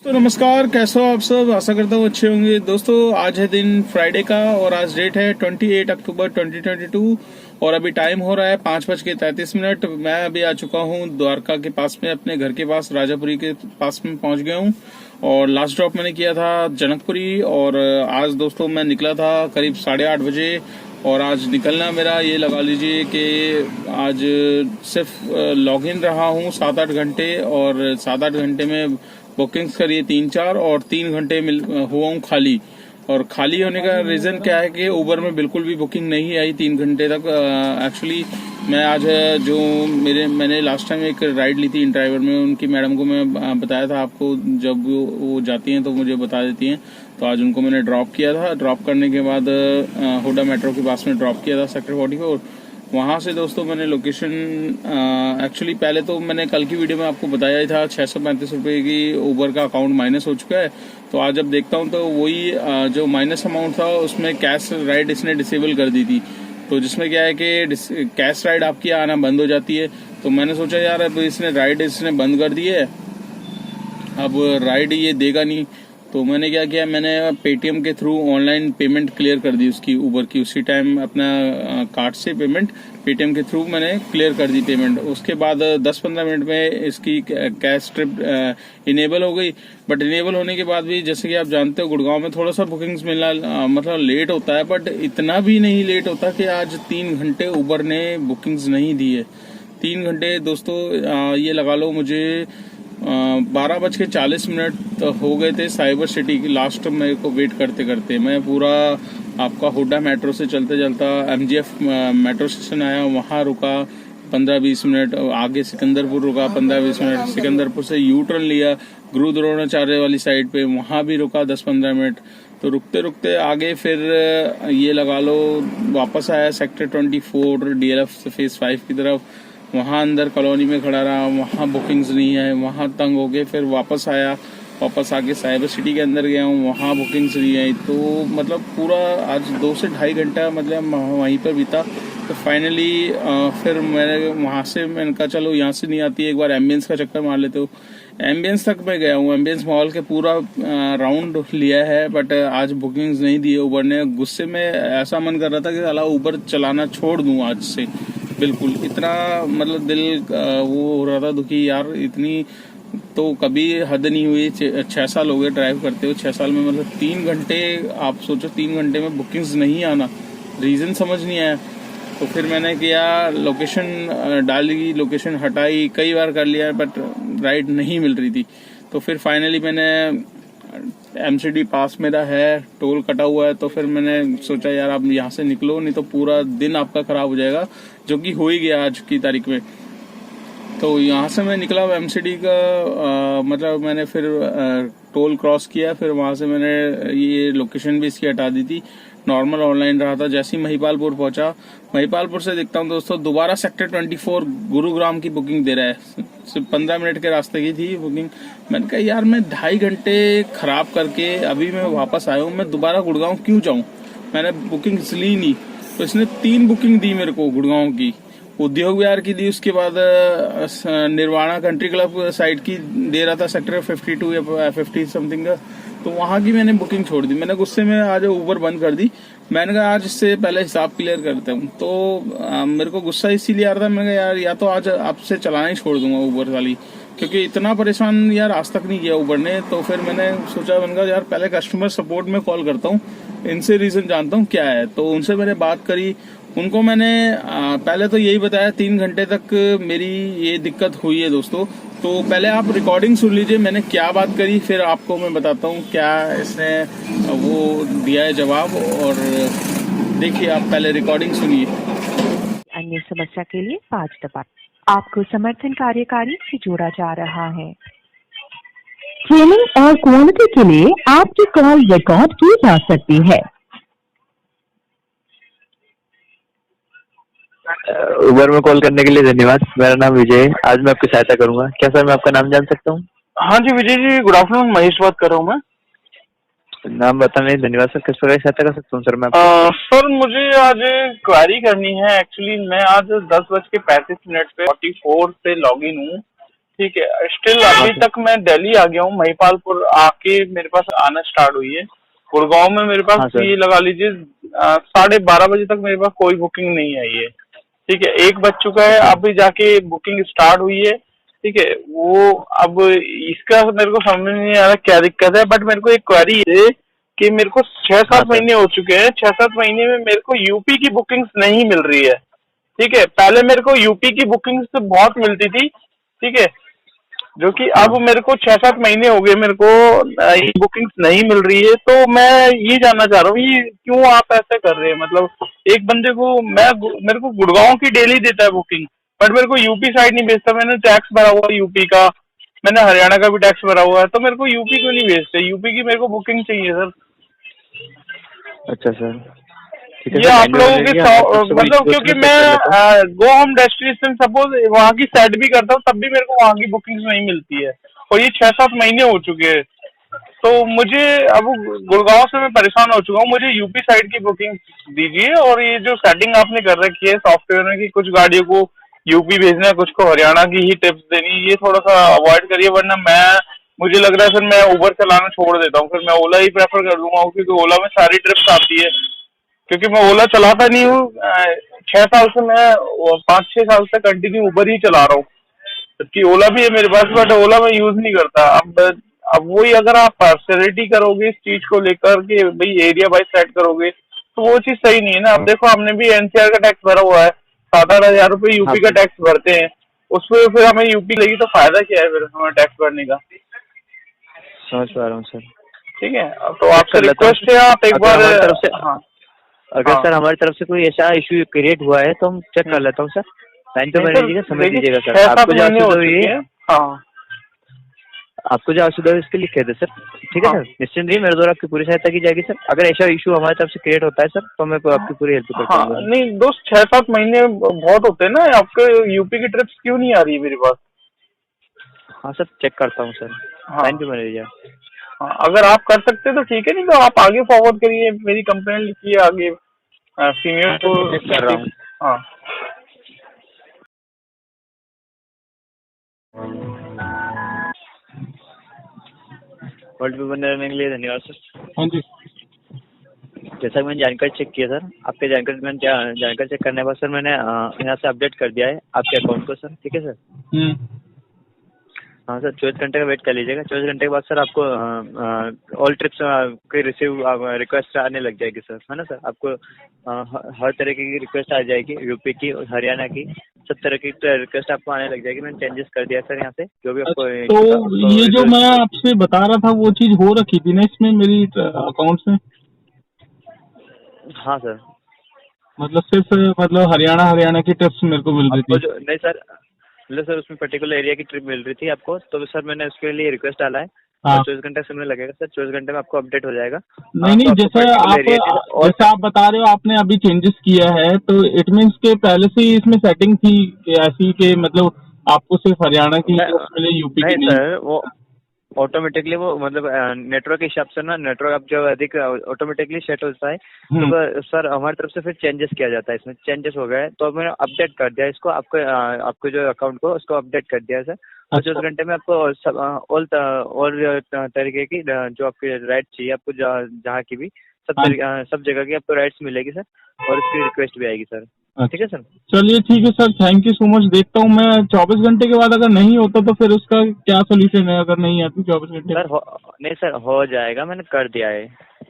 तो नमस्कार, कैसे हो आप सब। आशा करता हूँ अच्छे होंगे। दोस्तों आज है दिन फ्राइडे का और आज डेट है 28 अक्टूबर 2022 और अभी टाइम हो रहा है 5:33। मैं अभी आ चुका हूँ द्वारका के पास में, अपने घर के पास राजापुरी के पास में पहुंच गया हूँ। और लास्ट ड्रॉप मैंने किया था जनकपुरी और आज दोस्तों मैं निकला था करीब 8:30 बजे। और आज निकलना मेरा ये लगा लीजिए कि आज सिर्फ लॉग इन रहा हूँ 7-8 घंटे और 7-8 घंटे में बुकिंग्स करिए 3-4 और 3 घंटे हुआ हूँ खाली। और खाली होने का रीजन क्या है कि उबर में बिल्कुल भी बुकिंग नहीं आई 3 घंटे तक। एक्चुअली मैं आज मैंने लास्ट टाइम एक राइड ली थी इन ड्राइवर में, उनकी मैडम को मैं बताया था आपको, जब वो जाती हैं तो मुझे बता देती हैं। तो आज उनको मैंने ड्रॉप किया था। ड्रॉप करने के बाद हुडा मेट्रो के पास में ड्रॉप किया था सेक्टर 44। वहां से दोस्तों मैंने लोकेशन एक्चुअली पहले तो मैंने कल की वीडियो में आपको बताया ही था 635 रुपये की उबर का अकाउंट माइनस हो चुका है। तो आज जब देखता हूं तो वही जो माइनस अमाउंट था उसमें कैश राइड इसने डिसेबल कर दी थी। तो जिसमें क्या है कि कैश राइड आपकी आना बंद हो जाती है। तो मैंने सोचा यार अब इसने राइड बंद कर दी है, अब राइड ये देगा नहीं। तो मैंने क्या किया, मैंने पेटीएम के थ्रू ऑनलाइन पेमेंट क्लियर कर दी उसकी, उबर की। उसी टाइम अपना कार्ड से पेमेंट पेटीएम के थ्रू मैंने क्लियर कर दी पेमेंट। उसके बाद 10-15 मिनट में इसकी कैश ट्रिप इनेबल हो गई। बट इनेबल होने के बाद भी जैसे कि आप जानते हो गुड़गांव में थोड़ा सा बुकिंग्स मिलना मतलब लेट होता है, बट इतना भी नहीं लेट होता कि आज 3 घंटे उबर ने बुकिंग्स नहीं दी है। 3 घंटे दोस्तों ये लगा लो मुझे 12:40 हो गए थे साइबर सिटी की लास्ट मेरे को वेट करते करते। मैं पूरा आपका हुडा मेट्रो से चलते चलता एमजीएफ मेट्रो स्टेशन आया, वहां रुका 15-20 मिनट, आगे सिकंदरपुर रुका 15-20 मिनट, सिकंदरपुर से यू टर्न लिया गुरु द्रोणाचार्य वाली साइड पे, वहां भी रुका 10-15 मिनट। तो रुकते रुकते आगे फिर ये लगा लो वापस आया सेक्टर 24 डीएलएफ फेज 5 की तरफ। वहां अंदर कॉलोनी में खड़ा रहा, वहां बुकिंग्स नहीं है, वहां तंग हो गए। फिर वापस आया, वापस आके साइबर सिटी के अंदर गया हूँ, वहां बुकिंग्स नहीं आई। तो मतलब पूरा आज 2 से ढाई घंटा मतलब वहीं पर बीता। तो फाइनली फिर मैंने कहा चलो यहाँ से नहीं आती, एक बार एम्बियंस का चक्कर मार लेते हो। एम्बियंस तक मैं गया हूँ, एम्बियंस मॉल के पूरा राउंड लिया है, बट आज बुकिंग्स नहीं दी है उबर ने। गुस्से में ऐसा मन कर रहा था कि साला उबर चलाना छोड़ दूं आज से, बिल्कुल। इतना मतलब दिल वो हो रहा था दुखी यार, इतनी तो कभी हद नहीं हुई। 6 साल हो गए ड्राइव करते हुए, 6 साल में मतलब 3 घंटे, आप सोचो 3 घंटे में बुकिंग्स नहीं आना, रीजन समझ नहीं आया। तो फिर मैंने किया, लोकेशन डाली, लोकेशन हटाई, कई बार कर लिया बट राइड नहीं मिल रही थी। तो फिर फाइनली मैंने एमसीडी पास मेरा है, टोल कटा हुआ है, तो फिर मैंने सोचा यार आप यहाँ से निकलो, नहीं तो पूरा दिन आपका खराब हो जाएगा, जो कि हो ही गया आज की तारीख में। तो यहाँ से मैं निकला एमसीडी का मतलब मैंने फिर टोल क्रॉस किया, फिर वहां से मैंने ये लोकेशन भी इसकी हटा दी थी, नॉर्मल ऑनलाइन रहा था। जैसे ही महिपालपुर पहुंचा, महिपालपुर से देखता हूँ दोस्तों दोबारा सेक्टर 24 गुरुग्राम की बुकिंग दे रहा है। सिर्फ 15 मिनट के रास्ते की थी बुकिंग। मैंने कहा यार मैं 2.5 घंटे खराब करके अभी मैं वापस आया हूँ, मैं दोबारा गुड़गांव क्यों जाऊँ। मैंने बुकिंग ली नहीं, तो इसने 3 बुकिंग दी मेरे को गुड़गांव की, उद्योग विहार की दी, उसके बाद निर्वाणा कंट्री क्लब साइड की दे रहा था सेक्टर 52 या 50 समथिंग का। तो वहां की मैंने बुकिंग छोड़ दी। मैंने गुस्से में आज उबर बंद कर दी। मैंने कहा आज इससे पहले हिसाब क्लियर करता हूँ। तो मेरे को गुस्सा इसीलिए आ रहा था, मैंने कहा यार या तो आज आपसे चलाना ही छोड़ दूंगा उबर वाली, क्योंकि इतना परेशान यार आज तक नहीं किया उबर ने। तो फिर मैंने सोचा, मैंने कहा यार पहले कस्टमर सपोर्ट में कॉल करता हूँ, इनसे रीजन जानता हूँ क्या है। तो उनसे मैंने बात करी, उनको मैंने पहले तो यही बताया 3 घंटे तक मेरी ये दिक्कत हुई है दोस्तों। तो पहले आप रिकॉर्डिंग सुन लीजिए मैंने क्या बात करी, फिर आपको मैं बताता हूँ क्या इसने वो दिया है जवाब। और देखिए आप पहले रिकॉर्डिंग सुनिए। अन्य समस्या के लिए 5 दबाएं। आपको समर्थन कार्यकारी से जोड़ा जा रहा है। ट्रेनिंग और क्वालिटी के लिए आपकी कॉल रिकॉर्ड की जा सकती है। उबर में कॉल करने के लिए धन्यवाद। मेरा नाम विजय है, आज मैं आपकी सहायता करूंगा। क्या सर मैं आपका नाम जान सकता हूँ? हाँ जी विजय जी, गुड आफ्टरनून, महेश बात कर रहा हूँ मैं। नाम बताने धन्यवाद सर। किस प्रकार की सहायता कर सकता हूँ सर मैं? सर मुझे आज क्वेरी करनी है। एक्चुअली मैं आज 10:35 पे 44 से लॉग इन हूँ ठीक है, स्टिल अभी तक मैं दिल्ली आ गया हूँ, महिपालपुर आके मेरे पास आना स्टार्ट हुई है। गुड़गांव में मेरे हाँ पास सर। ये लगा लीजिए 12:30 बजे तक मेरे पास कोई बुकिंग नहीं आई है। ठीक है, 1 बज चुका है, अच्छा अभी जाके बुकिंग स्टार्ट हुई है। ठीक है, वो अब इसका मेरे को समझ में नहीं आ रहा क्या दिक्कत है, बट मेरे को एक क्वेरी है कि मेरे को छह हाँ सात सर। महीने हो चुके हैं, 6-7 महीने में मेरे को यूपी की बुकिंग्स नहीं मिल रही है। ठीक है, पहले मेरे को यूपी की बुकिंग्स बहुत मिलती थी। ठीक है, जो कि अब हाँ मेरे को 6-7 महीने हो गए मेरे को ये बुकिंग्स नहीं मिल रही है। तो मैं ये जानना चाह रहा हूँ ये क्यों आप ऐसा कर रहे हैं। मतलब एक बंदे को मेरे को गुड़गांव की डेली देता है बुकिंग, बट मेरे को यूपी साइड नहीं भेजता। मैंने टैक्स भरा हुआ है यूपी का, मैंने हरियाणा का भी टैक्स भरा हुआ है, तो मेरे को यूपी क्यों नहीं भेजते। यूपी की मेरे को बुकिंग चाहिए सर। अच्छा सर, ठीक है ये सर, आप लाइन पे बने लोगों की रहिए, हमारी तरफ से कोई मतलब इशू है तो क्योंकि मैं चेक कर लेता हूँ। मैं गो होम डेस्टिनेशन सपोज वहाँ की सेट भी करता हूँ, तब भी मेरे को वहाँ की बुकिंग नहीं मिलती है, और ये 6-7 महीने हो चुके हैं। तो मुझे अब गुड़गांव से मैं परेशान हो चुका हूँ, मुझे यूपी साइड की बुकिंग दीजिए। और ये जो सेटिंग आपने कर रखी है सॉफ्टवेयर में कि कुछ गाड़ियों को यूपी भेजना है, कुछ को हरियाणा की ही टिप्स देनी है, ये थोड़ा सा अवॉइड करिए, वरना मुझे लग रहा है फिर मैं उबर चलाना छोड़ देता हूँ, फिर मैं ओला ही प्रेफर कर दूंगा, क्योंकि ओला में सारी ट्रिप्स आती है। क्योंकि मैं ओला चलाता नहीं हूँ, 6 साल से मैं 5-6 साल से कंटिन्यू उबर ही चला रहा हूँ, जबकि ओला भी है मेरे पास, बट ओला मैं यूज नहीं करता। अब वही अगर आप पार्शलिटी करोगे इस चीज को लेकर कि भाई एरिया वाइज सेट करोगे, तो वो चीज सही नहीं है ना। अब देखो हमने भी एनसीआर का टैक्स भरा हुआ है, 7-8 हजार रुपये हाँ यूपी का सर, टैक्स भरते हैं, उसमें फिर हमें यूपी लगी तो फायदा क्या है फिर हमें टैक्स भरने का। समझ पा रहा हूँ सर। ठीक है, तो चेक आपसे कर लेता हूँ रिक्वेस्ट सर। है आप एक अगर बार। हमारी तरफ से हाँ अगर हाँ। सर हमारी तरफ से कोई ऐसा इशू क्रिएट हुआ है तो हम चेक कर लेता हूँ सर। लाइन पे नहीं बने सर, रहिएगा, समझ देखिए लीजिएगा सर। 6-7 महीने हो चुके हैं। हाँ आपको जो असुविधा है उसके लिए कह दे सर। ठीक है हाँ सर, निश्चिंत रहिए, मेरे द्वारा आपकी पूरी सहायता की जाएगी सर। अगर ऐसा इशू हमारी तरफ से क्रिएट होता है सर तो मैं आपकी पूरी हेल्प कर हाँ। पाऊंगा सर। नहीं दोस्त, 6-7 महीने बहुत होते हैं ना, आपके यूपी की ट्रिप्स क्यों नहीं आ रही मेरे पास। हाँ सर, चेक करता हूँ सर। हाँ लाइन पे बने रहिए। हाँ, अगर आप कर सकते तो ठीक है, नहीं तो आप आगे फॉरवर्ड करिए, मेरी कंप्लेंट लिखिए आगे सीनियर हाँ सर, को। मैं चेक कर रहा हूँ। हाँ होल्ड पे बने रहने के लिए धन्यवाद सर। हाँ जी। जैसा कि मैंने जानकारी चेक किया सर, आपके जानकारी चेक करने के बाद सर मैंने यहाँ से अपडेट कर दिया है आपके अकाउंट को सर। ठीक है सर। हाँ सर, 24 घंटे का वेट कर लीजिएगा। 24 घंटे के बाद सर आपको ऑल ट्रिप्स की रिसीव रिक्वेस्ट आने लग जाएगी सर, है ना सर। आपको हर तरह की रिक्वेस्ट आ जाएगी, यूपी की, हरियाणा की, सब तरह की रिक्वेस्ट आपको आने लग जाएगी। मैंने चेंजेस कर दिया सर यहाँ से, जो भी आपको तो issue था उसको ये जो मैं आपसे बता रहा था वो चीज हो रखी थी ना इसमें मेरी अकाउंट में। हाँ सर। मतलब सिर्फ मतलब हरियाणा की टिप्स मेरे को मिल रही आपको थी। जो नहीं सर, मतलब सर उसमें पर्टिकुलर एरिया की ट्रिप मिल रही थी आपको, तो सर मैंने उसके लिए रिक्वेस्ट डाला है। और हाँ। 24 घंटे समय लगेगा सर, 24 घंटे में आपको अपडेट हो जाएगा। नहीं तो आपको जैसे पर्टिकुलर आप एरिया और जैसे आप बता रहे हो आपने अभी चेंजेस किया है तो इट मीन्स के पहले से ही इसमें सेटिंग थी कि ऐसी कि मतलब आपको सिर्फ हरियाणा की टिप्स मिले यूपी नहीं की नहीं। सर, वो ऑटोमेटिकली वो मतलब नेटवर्क के हिसाब से ना, नेटवर्क अब जो अधिक ऑटोमेटिकली सेट होता है तो सर हमारी तरफ से फिर चेंजेस किया जाता है। इसमें चेंजेस हो गए तो मैंने अपडेट कर दिया इसको, आपको जो अकाउंट को उसको अपडेट कर दिया सर। और 24 घंटे में आपको ऑल तरीके की जो आपके राइट चाहिए आपको, जहाँ की भी सब जगह की आपको राइट्स मिलेगी सर, और इसकी रिक्वेस्ट भी आएगी सर। ठीक है सर। चलिए ठीक है sir, thank you so much. देखता हूँ मैं 24 घंटे के बाद अगर नहीं होता तो फिर उसका क्या सोल्यूशन है अगर नहीं आती 24 घंटे। सर नहीं सर, हो जाएगा, मैंने कर दिया है।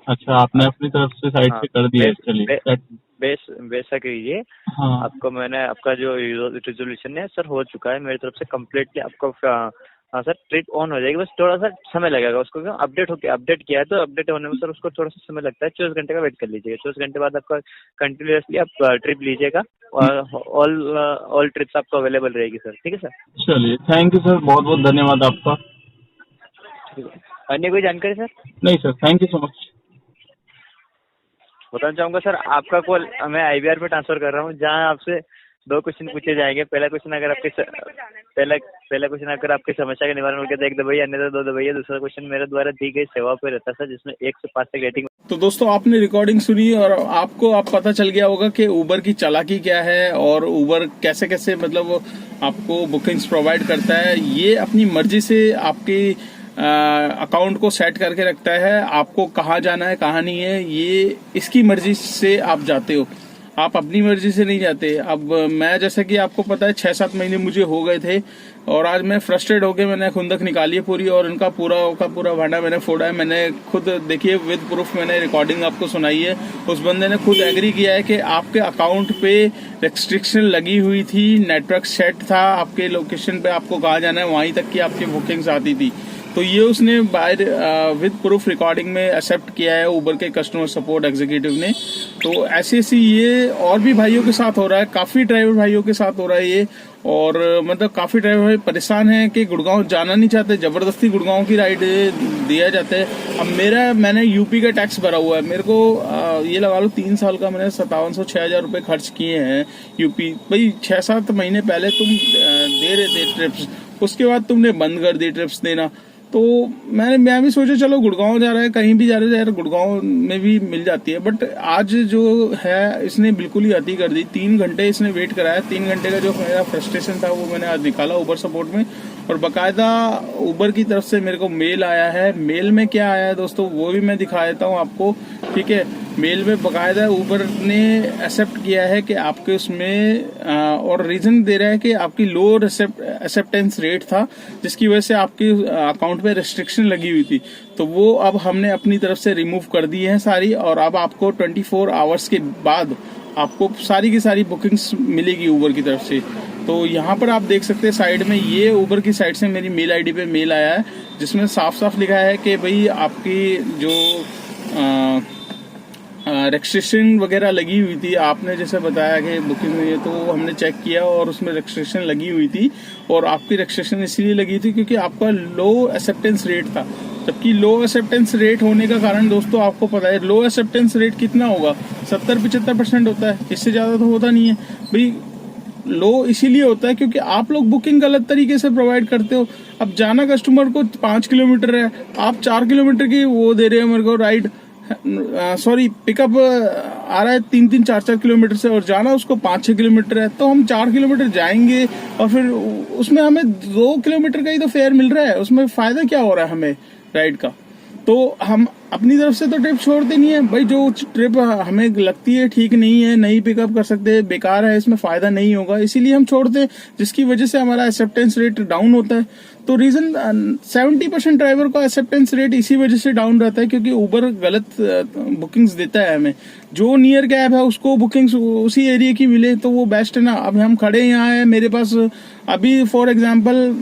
अच्छा, आपने अपनी तरफ से साइड हाँ, से कर दिया है। चलिए बेशक ये हाँ आपको मैंने आपका जो रिजोल्यूशन है सर हो चुका है मेरी तरफ से कम्प्लीटली। आपको हाँ सर, ट्रिप ऑन हो जाएगी, बस थोड़ा सा समय लगेगा उसको, क्यों अपडेट किया है तो अपडेट होने में सर उसको थोड़ा सा समय लगता है। 24 घंटे का वेट कर लीजिएगा। 24 घंटे बाद आपका कंटिन्यूसली आप ट्रिप लीजिएगा और ऑल ट्रिप्स आपको अवेलेबल रहेगी सर। ठीक है सर। चलिए, थैंक यू सर, बहुत बहुत धन्यवाद आपका। अन्य कोई जानकारी सर? नहीं sir, thank you so much. बताना चाहूँगा सर, आपका कॉल मैं IVR पे ट्रांसफर कर रहा हूँ, जहाँ आपसे 2 क्वेश्चन पूछे जाएंगे। पहला क्वेश्चन अगर आपकी समस्या का निवारण हो गया तो 1 दबाइए, अन्यथा 2 दबाइए। दूसरा क्वेश्चन मेरे द्वारा दी गई सेवा पर रहता था जिसमें 1 से 5 तक रेटिंग। तो दोस्तों आपने रिकॉर्डिंग सुनी और आपको अब पता चल गया होगा कि उबर की चालाकी क्या है और उबर कैसे कैसे मतलब आपको बुकिंग्स प्रोवाइड करता है। ये अपनी मर्जी से आपकी अकाउंट को सेट करके रखता है, आपको कहाँ जाना है कहाँ नहीं है ये इसकी मर्जी से आप जाते हो, आप अपनी मर्जी से नहीं जाते। अब मैं जैसे कि आपको पता है 6-7 महीने मुझे हो गए थे और आज मैं फ्रस्ट्रेट होकर मैंने खुंदक निकाली है पूरी और उनका पूरा भांडा मैंने फोड़ा है। मैंने खुद देखिए विद प्रूफ मैंने रिकॉर्डिंग आपको सुनाई है। उस बंदे ने खुद एग्री किया है कि आपके अकाउंट पे रेस्ट्रिक्शन लगी हुई थी, नेटवर्क सेट था, आपके लोकेशन पे आपको कहाँ जाना है वहीं तक की आपकी बुकिंग्स आती थी। तो ये उसने विद प्रूफ रिकॉर्डिंग में एक्सेप्ट किया है उबर के कस्टमर सपोर्ट एग्जीक्यूटिव ने। तो ऐसी ये और भी भाइयों के साथ हो रहा है, काफी ड्राइवर भाइयों के साथ हो रहा है ये। और मतलब काफी ड्राइवर भाई परेशान हैं कि गुड़गांव जाना नहीं चाहते, जबरदस्ती गुड़गांव की राइड दिया जाता है। अब मैंने यूपी का टैक्स भरा हुआ है, मेरे को ये लगा लो 3 साल का मैंने 5700-6000 रुपए खर्च किए हैं यूपी। भाई 6-7 महीने पहले तुम दे रहे थे ट्रिप्स, उसके बाद तुमने बंद कर दी ट्रिप्स देना। तो मैं भी सोचा चलो गुड़गांव जा रहा है, कहीं भी जा रहा है यार गुड़गांव में भी मिल जाती है। बट आज जो है इसने बिल्कुल ही अति कर दी। 3 घंटे इसने वेट कराया। 3 घंटे का जो मेरा फ्रस्ट्रेशन था वो मैंने आज निकाला उबर सपोर्ट में। और बाकायदा उबर की तरफ से मेरे को मेल आया है। मेल में क्या आया है दोस्तों वो भी मैं दिखा देता हूँ आपको, ठीक है। मेल में बाकायदा उबर ने एक्सेप्ट किया है कि आपके उसमें और रीजन दे रहा है कि आपकी लो एक्सेप्टेंस रेट था जिसकी वजह से आपके अकाउंट पे रेस्ट्रिक्शन लगी हुई थी। तो वो अब हमने अपनी तरफ से रिमूव कर दी है सारी और अब आपको 24 आवर्स के बाद आपको सारी की सारी बुकिंग्स मिलेगी उबर की तरफ से। तो यहाँ पर आप देख सकते हैं साइड में ये उबर की साइड से मेरी मेल आईडी पे मेल आया है जिसमें साफ साफ लिखा है कि भाई आपकी जो रेस्ट्रिक्शन वगैरह लगी हुई थी, आपने जैसे बताया कि बुकिंग हुई है तो हमने चेक किया और उसमें रेस्ट्रिक्शन लगी हुई थी। और आपकी रेस्ट्रिक्शन इसलिए लगी थी क्योंकि आपका लो एक्सेप्टेंस रेट था। जबकि लो एक्सेप्टेंस रेट होने का कारण दोस्तों आपको पता है लो एक्सेप्टेंस रेट कितना होगा, 70-75% होता है, इससे ज्यादा तो होता नहीं है भाई। लो इसीलिए होता है क्योंकि आप लोग बुकिंग गलत तरीके से प्रोवाइड करते हो। अब जाना कस्टमर को 5 किलोमीटर है, आप 4 किलोमीटर की वो दे रहे हो मेरे को राइड, सॉरी पिकअप आ रहा है 3-3, 4-4 किलोमीटर से और जाना उसको 5-6 किलोमीटर है। तो हम 4 किलोमीटर जाएंगे और फिर उसमें हमें 2 किलोमीटर का ही तो फेयर मिल रहा है, उसमें फायदा क्या हो रहा है हमें राइड का। तो हम अपनी तरफ से तो ट्रिप छोड़ते नहीं है भाई, जो ट्रिप हमें लगती है ठीक नहीं है, नहीं पिकअप कर सकते, बेकार है, इसमें फायदा नहीं होगा, इसीलिए हम छोड़ते हैं, जिसकी वजह से हमारा एक्सेप्टेंस रेट डाउन होता है। तो रीजन 70% ड्राइवर का एक्सेप्टेंस रेट इसी वजह से डाउन रहता है क्योंकि उबर गलत बुकिंग्स देता है हमें। जो नियर कैब है उसको बुकिंग्स उसी एरिया की मिले तो वो बेस्ट है ना। अब हम खड़े यहाँ है, मेरे पास अभी फॉर एग्जाम्पल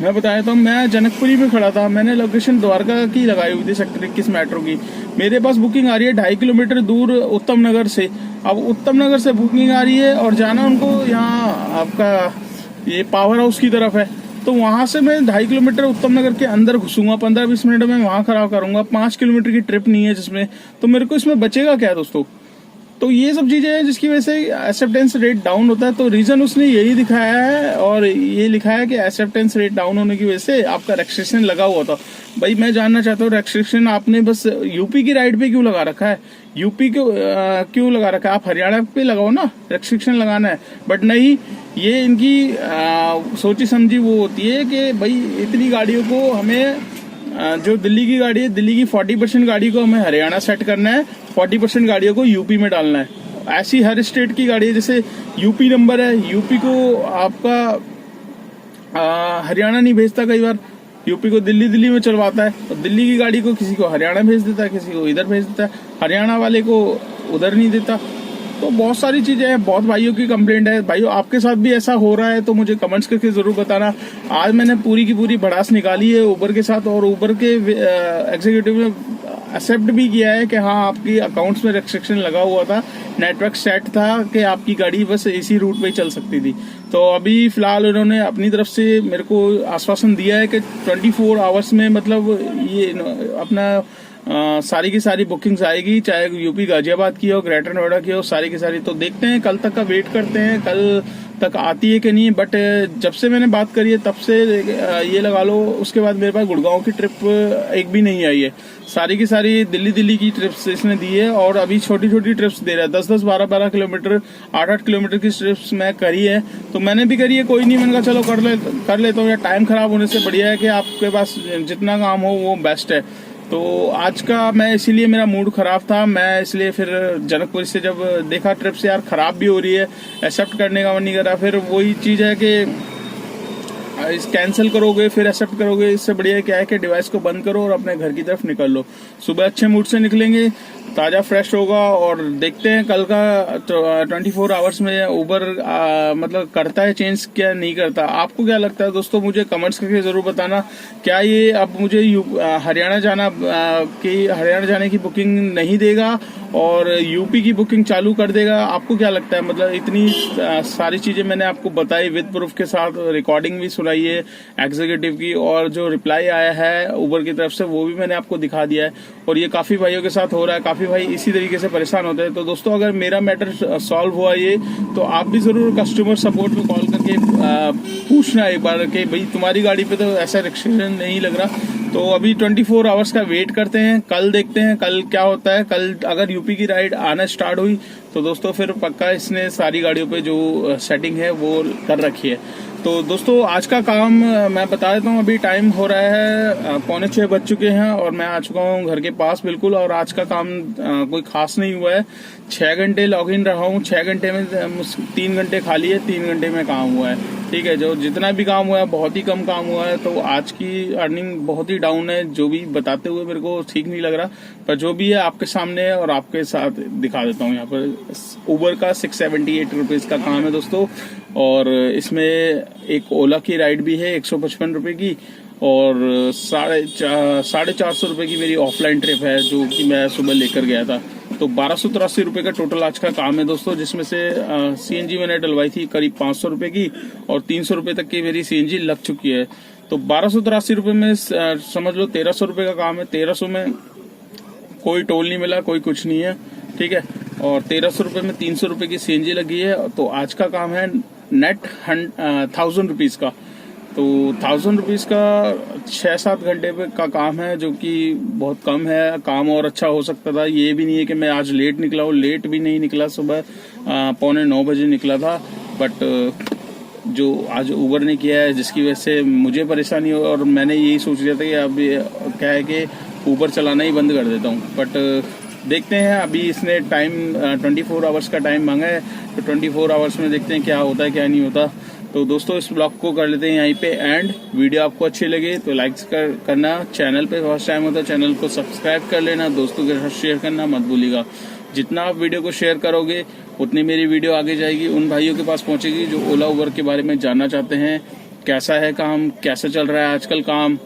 मैं बताया था, मैं जनकपुरी में खड़ा था, मैंने लोकेशन द्वारका की लगाई हुई थी सेक्टर 21 मेट्रो की। मेरे पास बुकिंग आ रही है 2.5 किलोमीटर दूर उत्तम नगर से। अब उत्तम नगर से बुकिंग आ रही है और जाना उनको यहाँ आपका ये पावर हाउस की तरफ है। तो वहां से मैं 2.5 किलोमीटर उत्तम नगर के अंदर घुसूंगा, 15-20 मिनट में वहां खराब करूंगा। 5 किलोमीटर की ट्रिप नहीं है जिसमें, तो मेरे को इसमें बचेगा क्या दोस्तों। तो ये सब चीजें हैं जिसकी वजह से एक्सेप्टेंस रेट डाउन होता है। तो रीजन उसने यही दिखाया है और ये लिखा है कि एक्सेप्टेंस रेट डाउन होने की वजह से आपका रेस्ट्रिक्शन लगा हुआ था। भाई मैं जानना चाहता हूँ रेस्ट्रिक्शन आपने बस यूपी की राइड पे क्यों लगा रखा है, यूपी को क्यों लगा रखा है, आप हरियाणा पे लगाओ ना, रेस्ट्रिक्शन लगाना है। बट नहीं, ये इनकी सोची समझी वो होती है कि भाई इतनी गाड़ियों को हमें जो दिल्ली की गाड़ी है, दिल्ली की 40% गाड़ी को हमें हरियाणा सेट करना है, 40% गाड़ियों को यूपी में डालना है। ऐसी हर स्टेट की गाड़ी है, जैसे यूपी नंबर है, यूपी को आपका हरियाणा नहीं भेजता, कई बार यूपी को दिल्ली में चलवाता है, और दिल्ली की गाड़ी को किसी को हरियाणा भेज देता है, किसी को इधर भेज देता है, हरियाणा वाले को उधर नहीं देता। तो बहुत सारी चीजें हैं, बहुत भाइयों की कंप्लेंट है। भाइयों आपके साथ भी ऐसा हो रहा है तो मुझे कमेंट्स करके जरूर बताना। आज मैंने पूरी की पूरी भड़ास निकाली है उबर के साथ और उबर के एग्जीक्यूटिव ने एक्सेप्ट भी किया है कि हाँ आपकी अकाउंट्स में रेस्ट्रिक्शन लगा हुआ था, नेटवर्क सेट था कि आपकी गाड़ी बस इसी रूट पे ही चल सकती थी। तो अभी फिलहाल उन्होंने अपनी तरफ से मेरे को आश्वासन दिया है कि 24 आवर्स में, मतलब ये अपना सारी की सारी बुकिंग्स आएगी, चाहे यूपी गाजियाबाद की हो, ग्रेटर नोएडा की हो, सारी की सारी। तो देखते हैं, कल तक का वेट करते हैं, कल तक आती है कि नहीं। बट जब से मैंने बात करी है तब से ये लगा लो, उसके बाद मेरे पास गुड़गांव की ट्रिप एक भी नहीं आई है। सारी की सारी दिल्ली की ट्रिप्स इसने दी है, और अभी छोटी छोटी ट्रिप्स दे रहा है, 10-10, 12-12 किलोमीटर, 8-8 किलोमीटर की ट्रिप्स मैं करी है। तो मैंने भी करी है, कोई नहीं, मैंने कहा चलो कर लेता हूँ। टाइम खराब होने से बढ़िया है कि आपके पास जितना काम हो वो बेस्ट है। तो आज का मैं इसीलिए, मेरा मूड खराब था, मैं इसलिए फिर जनकपुर से जब देखा ट्रिप से यार खराब भी हो रही है, एक्सेप्ट करने का मन नहीं कर रहा। फिर वही चीज़ है कि कैंसिल करोगे फिर एक्सेप्ट करोगे, इससे बढ़िया क्या है कि डिवाइस को बंद करो और अपने घर की तरफ निकल लो। सुबह अच्छे मूड से निकलेंगे, ताज़ा फ्रेश होगा। और देखते हैं कल का 24 आवर्स में उबर मतलब करता है चेंज क्या नहीं करता। आपको क्या लगता है दोस्तों, मुझे कमेंट्स करके जरूर बताना। क्या ये अब मुझे हरियाणा जाने की बुकिंग नहीं देगा और यूपी की बुकिंग चालू कर देगा? आपको क्या लगता है? मतलब इतनी सारी चीजें मैंने आपको बताई विद प्रूफ के साथ, रिकॉर्डिंग भी सुनाई है एग्जीक्यूटिव की, और जो रिप्लाई आया है उबर की तरफ से वो भी मैंने आपको दिखा दिया है। और ये काफी भाइयों के साथ हो रहा है, काफी भाई इसी तरीके से परेशान होते हैं। तो दोस्तों, अगर मेरा मैटर सॉल्व हुआ ये, तो आप भी जरूर कस्टमर सपोर्ट में कॉल करके पूछना एक बार कि भाई तुम्हारी गाड़ी पे तो ऐसा रिस्ट्रिक्शन नहीं लग रहा। तो अभी 24 आवर्स का वेट करते हैं, कल देखते हैं कल क्या होता है। कल अगर यूपी की राइड आना स्टार्ट हुई तो दोस्तों फिर पक्का इसने सारी गाड़ियों पे जो सेटिंग है वो कर रखी है। तो दोस्तों, आज का काम मैं बता देता हूँ। अभी टाइम हो रहा है 5:45 बज चुके हैं और मैं आ चुका हूँ घर के पास बिल्कुल। और आज का काम कोई खास नहीं हुआ है। 6 घंटे लॉग इन रहा हूँ, 6 घंटे में 3 घंटे खाली है, 3 घंटे में काम हुआ है। ठीक है, जो जितना भी काम हुआ है बहुत ही कम काम हुआ है। तो आज की अर्निंग बहुत ही डाउन है, जो भी बताते हुए मेरे को ठीक नहीं लग रहा। पर जो भी है आपके सामने है और आपके साथ दिखा देता हूँ। यहाँ पर उबर का 678 रुपीज का काम है दोस्तों, और इसमें एक ओला की राइड भी है 155 रुपए की, और 450 रुपए की मेरी ऑफलाइन ट्रिप है जो कि मैं सुबह लेकर गया था। तो 1283 रुपए का टोटल आज का काम है दोस्तों, जिसमें से सीएनजी मैंने डलवाई थी करीब 500 रुपए की, और 300 रुपए तक की मेरी सीएनजी लग चुकी है। तो 1283 रुपए में समझ लो 1300 रुपए का काम है। 1300 में कोई टोल नहीं मिला, कोई कुछ नहीं है। ठीक है, और 1300 रुपए में 300 रुपए की सीएनजी लगी है। तो आज का काम है नेट 1000 रुपीज का। तो 1000 रुपीज का 6-7 घंटे का काम है, जो कि बहुत कम है। काम और अच्छा हो सकता था। ये भी नहीं है कि मैं आज लेट निकला हूँ, लेट भी नहीं निकला, सुबह 8:45 बजे निकला था। बट जो आज उबर ने किया है, जिसकी वजह से मुझे परेशानी हो, और मैंने यही सोच लिया था कि अब क्या है कि उबर चलाना ही बंद कर देता हूँ। बट देखते हैं, अभी इसने टाइम 24 आवर्स का टाइम मांगा है, तो 24 आवर्स में देखते हैं क्या होता है क्या नहीं होता। तो दोस्तों, इस ब्लॉग को कर लेते हैं यहीं पे एंड। वीडियो आपको अच्छी लगे तो लाइक करना, चैनल पे फर्स्ट टाइम हो तो चैनल को सब्सक्राइब कर लेना, दोस्तों के साथ शेयर करना मत भूलिएगा। जितना आप वीडियो को शेयर करोगे उतनी मेरी वीडियो आगे जाएगी, उन भाइयों के पास पहुंचेगी जो ओला उबर के बारे में जानना चाहते हैं। कैसा है काम, कैसे चल रहा है आजकल काम,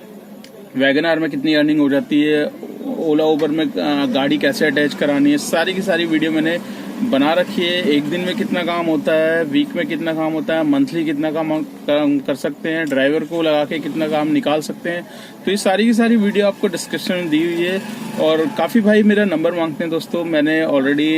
वैगनआर में कितनी अर्निंग हो जाती है, ओला उबर में गाड़ी कैसे अटैच करानी है, सारी की सारी वीडियो मैंने बना रखी है। एक दिन में कितना काम होता है, वीक में कितना काम होता है, मंथली कितना काम कर सकते हैं, ड्राइवर को लगा के कितना काम निकाल सकते हैं। तो ये सारी की सारी वीडियो आपको डिस्क्रिप्शन में दी हुई है। और काफ़ी भाई मेरा नंबर मांगते हैं दोस्तों, मैंने ऑलरेडी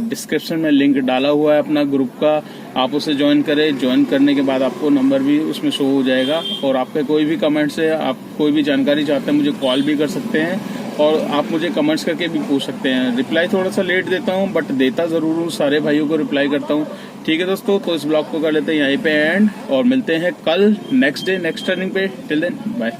डिस्क्रिप्शन में लिंक डाला हुआ है अपना ग्रुप का, आप उसे ज्वाइन करें। ज्वाइन करने के बाद आपको नंबर भी उसमें शो हो जाएगा, और आपके कोई भी कमेंट्स है, आप कोई भी जानकारी चाहते हैं मुझे कॉल भी कर सकते हैं, और आप मुझे कमेंट्स करके भी पूछ सकते हैं। रिप्लाई थोड़ा सा लेट देता हूँ, बट देता ज़रूर हूँ, सारे भाइयों को रिप्लाई करता हूँ। ठीक है दोस्तों, तो इस ब्लॉग को कर लेते हैं यहीं पे एंड, और मिलते हैं कल नेक्स्ट डे नेक्स्ट टर्निंग पे। Till then bye.